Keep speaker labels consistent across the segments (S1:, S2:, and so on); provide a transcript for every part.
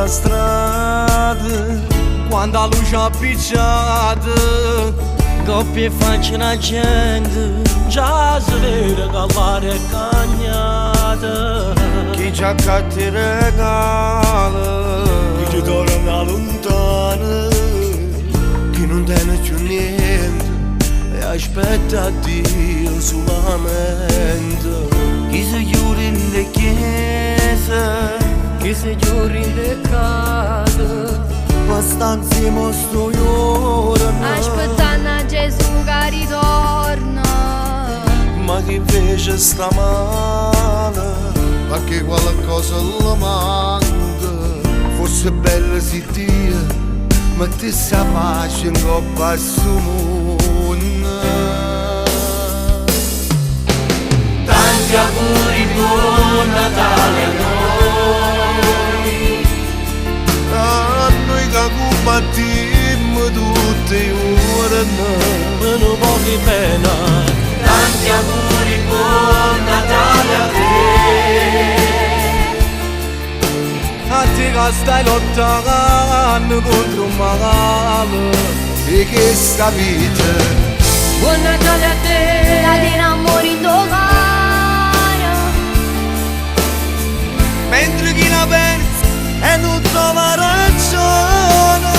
S1: la strada,
S2: quando la luce appicciata,
S1: coppie faccia la gente, già si vede che l'aria è cagnata.
S2: chi già ti regala,
S1: Chi ti torna lontano,
S2: chi non tiene più niente,
S1: e aspetta Dio solamente.
S2: chi si chiude in le chiese,
S1: Chi si chiude in le case,
S2: ma sta insieme a sto giorno,
S3: aspettando a Gesù che ritorna.
S2: ma chi invece sta male,
S4: ma che qualcosa le manca.
S2: fosse bello se Dio mettesse a pace in coppa a suo mondo.
S1: tanti auguri, buon Natale a noi.
S2: A noi che combattiamo tutte le ore,
S1: Per un po' di pena, tanti auguri, buon Natale a te.
S2: a te che stai lottando contro un male e che sta vita
S1: Buon Natale a te.
S3: La tira amore in tuo cuore.
S2: mentre chi la pensa e non trova ragione.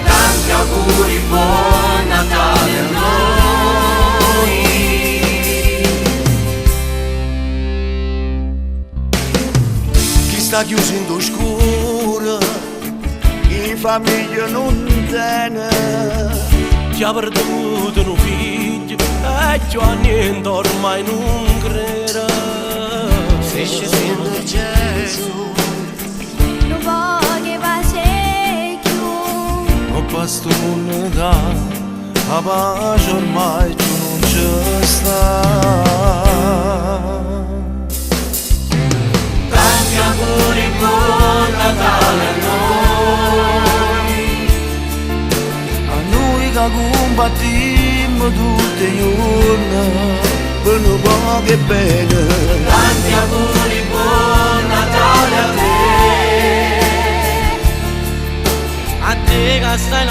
S1: Tanti auguri, buon Natale a noi.
S2: Chi sta chiuso in oscuro, chi famiglia non tiene,
S1: Chi ha perduto un figlio e chi a niente ormai non crede.
S2: se scende Gesù,
S3: Non voglio passare più.
S2: ma basta un a pace ormai tu non ci sta.
S1: Tanti auguri, buon Natale a noi.
S2: A noi che combattiamo tutte le giorni per un po' che bene.
S1: Tanti auguri, buon Natale a te.
S2: A te che stai